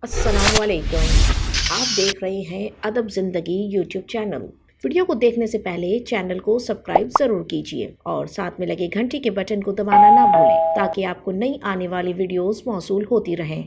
अस्सलामुअलैकुम। आप देख रहे हैं अदब ज़िंदगी यूट्यूब चैनल। वीडियो को देखने से पहले चैनल को सब्सक्राइब ज़रूर कीजिए और साथ में लगे घंटी के बटन को दबाना ना भूलें ताकि आपको नई आने वाली वीडियोस मौसूल होती रहें।